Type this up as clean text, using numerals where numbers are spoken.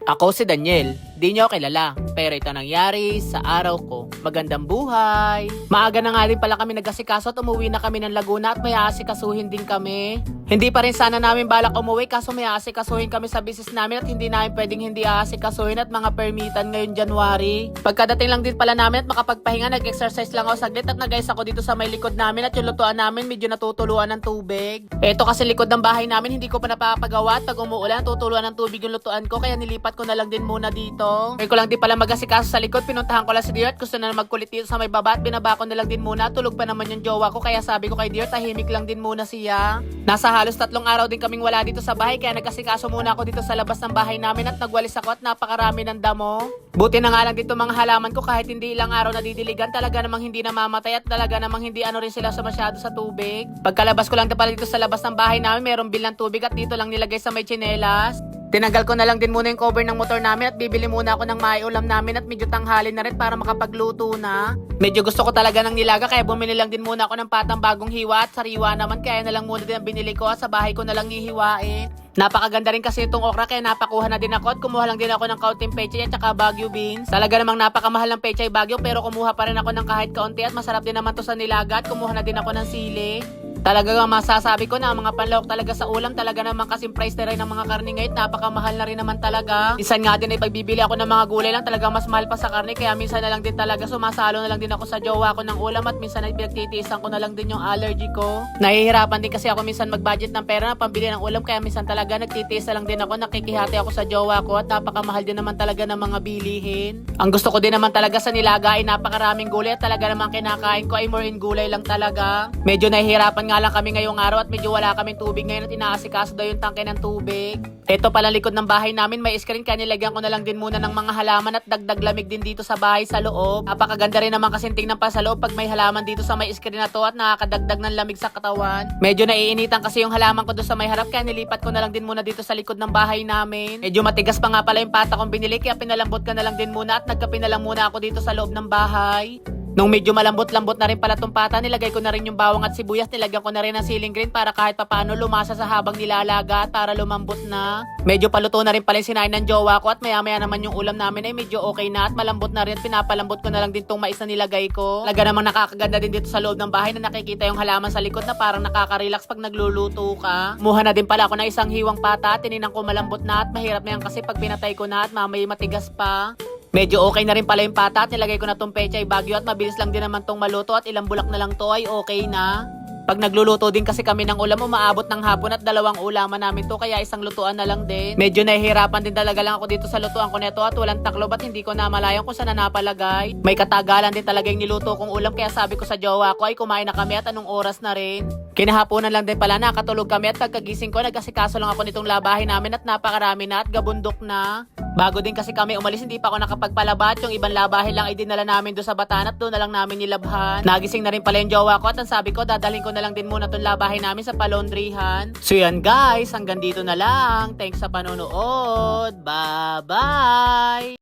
Ako si Daniel, di nyo kilala, pero ito nangyari sa araw ko. Magandang buhay! Maaga na nga din pala kami nag-asikaso at umuwi na kami ng Laguna at may aasikasuhin din kami. Hindi pa rin sana namin balak umuwi kaso may aasikasuhin kami sa business namin at hindi namin pwedeng hindi aasikasuhin at mga permitan ngayon January. Pagkadating lang din pala namin at makapagpahinga, nag-exercise lang ako saglit at nag-ice ako dito sa may likod namin at yung lutuan namin medyo natutuluan ng tubig. Eto kasi likod ng bahay namin, hindi ko pa napapagawa at pag umuulan, tutuluan ng tubig yung lutuan ko kaya nilipat ko na lang din muna dito. Kaya ko lang din pala mag-asikaso sa likod, pinuntahan ko lang si Dear at gusto na magkulit dito sa may baba at binaba ko na lang din muna. Tulog pa naman yung jowa ko kaya sabi ko kay Dear, tahimik lang din muna siya. Nasa halos 3 araw din kaming wala dito sa bahay kaya nag-asikaso muna ako dito sa labas ng bahay namin at nagwalis ako at napakarami ng damo. Buti na nga lang dito mga halaman ko kahit hindi ilang araw na didiligan, talaga namang hindi namamatay at talaga namang hindi ano rin sila sa masyado sa tubig. Pagkalabas ko lang pala dito sa labas ng bahay namin, merong bilang tubig at dito lang nilagay sa may tsinelas. Tinanggal ko na lang din muna yung cover ng motor namin at bibili muna ako ng maiulam namin at medyo tanghali na rin para makapagluto na. Medyo gusto ko talaga ng nilaga kaya bumili lang din muna ako ng patang bagong hiwa at sariwa naman kaya na lang muna din ang binili ko at sa bahay ko na lang hihiwain. Napakaganda rin kasi itong okra kaya napakuha na din ako at kumuha lang din ako ng kaunting pechay at saka Baguio beans. Talaga namang napakamahal ng pechay Baguio pero kumuha pa rin ako ng kahit kaunti at masarap din naman to sa nilaga at kumuha na din ako ng sili. Talaga nga masasabi ko na ang mga panlawak talaga sa ulam, talaga naman kasing price na rin ng mga karne ngayon, napakamahal na rin naman talaga. Minsan nga din ay pagbibili ako ng mga gulay lang, talaga mas mahal pa sa karne, kaya minsan na lang din talaga sumasalo na lang din ako sa jowa ko ng ulam at minsan ay pinagtitiisan ko na lang din yung allergy ko. Nahihirapan din kasi ako minsan mag-budget ng pera na pambili ng ulam, kaya minsan talaga nagtitiis na lang din ako, nakikihati ako sa jowa ko at napakamahal din naman talaga ng mga bilihin. Ang gusto ko din naman talaga sa nilaga ay napakaraming gulay at talaga naman kinakain ko ay more in gulay lang talaga. Medyo nahihirapan nga lang kami ngayong araw at medyo wala kaming tubig ngayon at inaasikaso daw yung tangke ng tubig. Ito pala likod ng bahay namin, may screen kaya nilagyan ko na lang din muna ng mga halaman at dagdag lamig din dito sa bahay sa loob. Napakaganda rin naman kasi tingnan pa sa loob pag may halaman dito sa may screen na to at nakakadagdag ng lamig sa katawan. Medyo naiinitan kasi yung halaman ko doon sa may harap kaya nilipat ko na lang din muna dito sa likod ng bahay namin. Medyo matigas pa nga pala yung pata kong binili kaya pinalambot ka na lang din muna at nagkape na lang muna ako dito sa loob ng bahay. Nung medyo malambot-lambot na rin pala tong pata, nilagay ko na rin yung bawang at sibuyas, nilagyan ko na rin ng siling green para kahit papaano lumasa sa habang nilalaga at para lumambot na. Medyo paluto na rin pala yung sinain ng jowa ko at maya-maya naman yung ulam namin ay medyo okay na at malambot na rin at pinapalambot ko na lang din tong mais na nilagay ko. Talaga namang nakakaganda din dito sa loob ng bahay na nakikita yung halaman sa likod na parang nakaka-relax pag nagluluto ka. Muha na din pala ako ng isang hiwang pata at tininan ko malambot na at mahirap na yan kasi pag pinatay ko na at mamay matigas pa. Medyo okay na rin pala yung pata at nilagay ko na tong pechay Baguio at mabilis lang din naman tong maluto at ilang bulak na lang to ay okay na. Pag nagluluto din kasi kami ng ulam, umaabot ng hapon at 2 ulaman namin to kaya isang lutuan na lang din. Medyo nahihirapan din talaga lang ako dito sa lutuan ko neto at walang taklob at hindi ko na malayan kung saan na napalagay. May katagalan din talaga yung niluto kong ulam kaya sabi ko sa jowa ko ay kumain na kami at anong oras na rin. Kinahaponan lang din pala nakatulog kami at pagkagising ko nag-asikaso lang ako nitong labahin namin at napakarami na at gabundok na. Bago din kasi kami umalis, hindi pa ako nakapagpalabat. Yung ibang labahin lang ay dinala namin doon sa Batan at doon na lang namin nilabhan. Nagising na rin pala yung jowa ko at ang sabi ko, dadalhin ko na lang din muna itong labahin namin sa palondrihan. So yan guys, hanggang dito na lang. Thanks sa panonood. Bye-bye!